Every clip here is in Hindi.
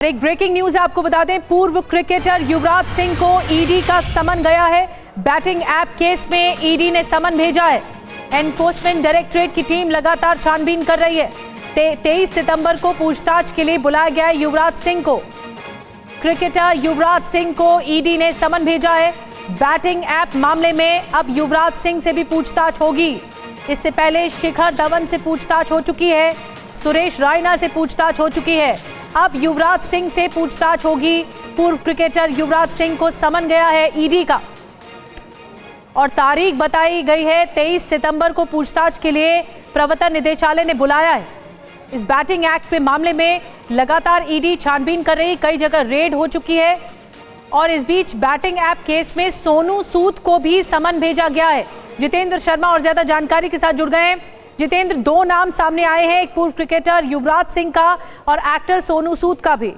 एक ब्रेकिंग न्यूज आपको बता दें, पूर्व क्रिकेटर युवराज सिंह को ईडी का समन गया है। बैटिंग ऐप केस में ईडी ने समन भेजा है। एनफोर्समेंट डायरेक्टरेट की टीम लगातार छानबीन कर रही है। 23 सितंबर को पूछताछ के लिए बुलाया गया है युवराज सिंह को। क्रिकेटर युवराज सिंह को ईडी ने समन भेजा है। बैटिंग ऐप मामले में अब युवराज सिंह से भी पूछताछ होगी। इससे पहले शिखर धवन से पूछताछ हो चुकी है, सुरेश रायना से पूछताछ हो चुकी है। अब युवराज सिंह से पूछताछ होगी। पूर्व क्रिकेटर युवराज सिंह को समन गया है ईडी का और तारीख बताई गई है 23 सितंबर को पूछताछ के लिए प्रवर्तन निदेशालय ने बुलाया है। इस बैटिंग एक्ट पे मामले में लगातार ईडी छानबीन कर रही, कई जगह रेड हो चुकी है और इस बीच बैटिंग ऐप केस में सोनू सूद को भी समन भेजा गया है। जितेंद्र शर्मा और ज्यादा जानकारी के साथ जुड़ गए हैं। जितेंद्र, दो नाम सामने आए हैं, एक पूर्व क्रिकेटर युवराज सिंह का और एक्टर सोनू सूद का भी।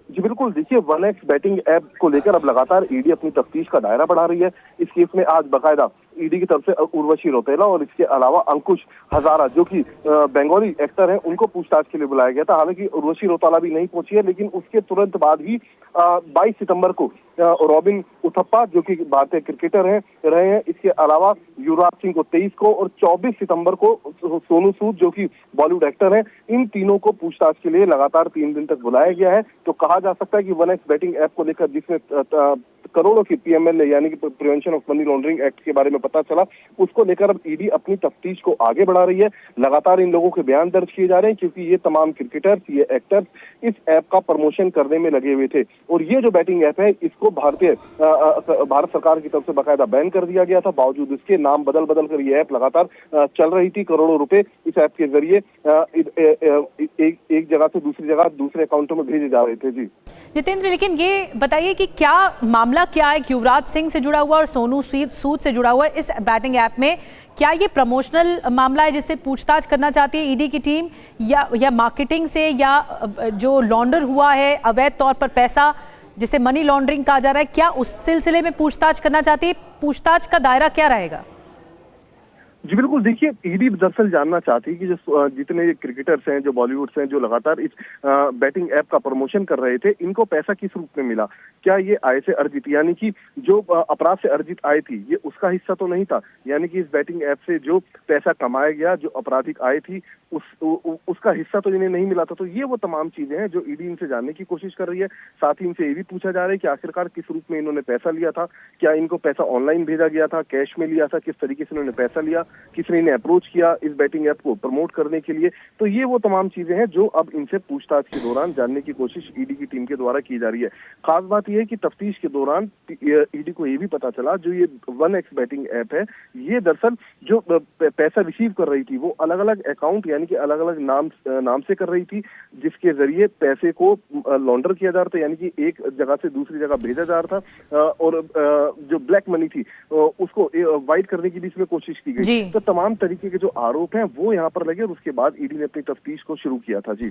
जी बिल्कुल, देखिए 1x बैटिंग ऐप को लेकर अब लगातार ईडी अपनी तफ्तीश का दायरा बढ़ा रही है। इस केस में आज बाकायदा ईडी की तरफ से उर्वशी रौतेला और इसके अलावा अंकुश हजारा जो कि बंगाली एक्टर हैं, उनको पूछताछ के लिए बुलाया गया था। हालांकि उर्वशी रौतेला भी नहीं पहुंची है, लेकिन उसके तुरंत बाद ही 22 सितंबर को रॉबिन उथप्पा जो कि भारतीय क्रिकेटर रहे हैं, इसके अलावा युवराज सिंह को 23 को और 24 सितंबर को सोनू सूद जो कि बॉलीवुड एक्टर हैं, इन तीनों को पूछताछ के लिए लगातार 3 दिन तक बुलाया गया है। तो कहा जा सकता है कि 1x बैटिंग ऐप को लेकर जिसमें करोड़ों की पीएमएल यानी कि prevention of money laundering act के बारे में पता चला, उसको लेकर अब ईडी अपनी तफ्तीश को आगे बढ़ा रही है। लगातार इन लोगों के बयान दर्ज किए जा रहे हैं क्योंकि ये तमाम क्रिकेटर्स, ये एक्टर्स इस ऐप का प्रमोशन करने में लगे हुए थे और ये जो बैटिंग ऐप है इसको भारत सरकार की तरफ से बाकायदा बैन कर दिया गया था। बावजूद इसके नाम बदल बदल कर ये ऐप लगातार चल रही थी। करोड़ों रुपए इस ऐप के जरिए एक जगह से दूसरी जगह दूसरे अकाउंटों में भेजे जा रहे थे। जी जितेंद्र, लेकिन ये बताइए कि क्या मामला क्या है युवराज सिंह से जुड़ा हुआ और सोनू सूद से जुड़ा हुआ है इस बैटिंग ऐप में? क्या ये प्रमोशनल मामला है जिससे पूछताछ करना चाहती है ईडी की टीम, या मार्केटिंग से, या जो लॉन्डर हुआ है अवैध तौर पर पैसा जिसे मनी लॉन्ड्रिंग कहा जा रहा है, क्या उस सिलसिले में पूछताछ करना चाहती है? पूछताछ का दायरा क्या रहेगा? जी बिल्कुल, देखिए ईडी दरअसल जानना चाहती है कि जो जितने क्रिकेटर्स हैं, जो बॉलीवुड से हैं, जो लगातार इस बैटिंग ऐप का प्रमोशन कर रहे थे, इनको पैसा किस रूप में मिला? क्या ये आय से अर्जित, यानी कि जो अपराध से अर्जित आय थी, ये उसका हिस्सा तो नहीं था? यानी कि इस बैटिंग ऐप से जो पैसा कमाया गया, जो आपराधिक आय थी, उसका हिस्सा तो इन्हें नहीं मिला था। तो ये वो तमाम चीजें हैं जो ईडी इनसे जानने की कोशिश कर रही है। साथ ही इनसे ये भी पूछा जा रहा है कि आखिरकार किस रूप में इन्होंने पैसा लिया था। क्या इनको पैसा ऑनलाइन भेजा गया था, कैश में लिया था, किस तरीके से इन्होंने पैसा लिया, किसने इन्हें अप्रोच किया इस बैटिंग ऐप को प्रमोट करने के लिए? तो ये वो तमाम चीजें हैं जो अब इनसे पूछताछ के दौरान जानने की कोशिश ईडी की टीम के द्वारा की जा रही है। खास बात यह है कि तफ्तीश के दौरान ईडी को ये भी पता चला जो ये 1x बैटिंग ऐप है, ये दरअसल जो पैसा रिसीव कर रही थी वो अलग अलग अकाउंट यानी कि अलग अलग नाम से कर रही थी, जिसके जरिए पैसे को लॉन्डर किया जा रहा था, यानी कि एक जगह से दूसरी जगह भेजा जा रहा था और जो ब्लैक मनी थी उसको वाइट करने की भी इसमें कोशिश की गई। तो तमाम तरीके के जो आरोप हैं वो यहाँ पर लगे और उसके बाद ईडी ने अपनी तफ्तीश को शुरू किया था। जी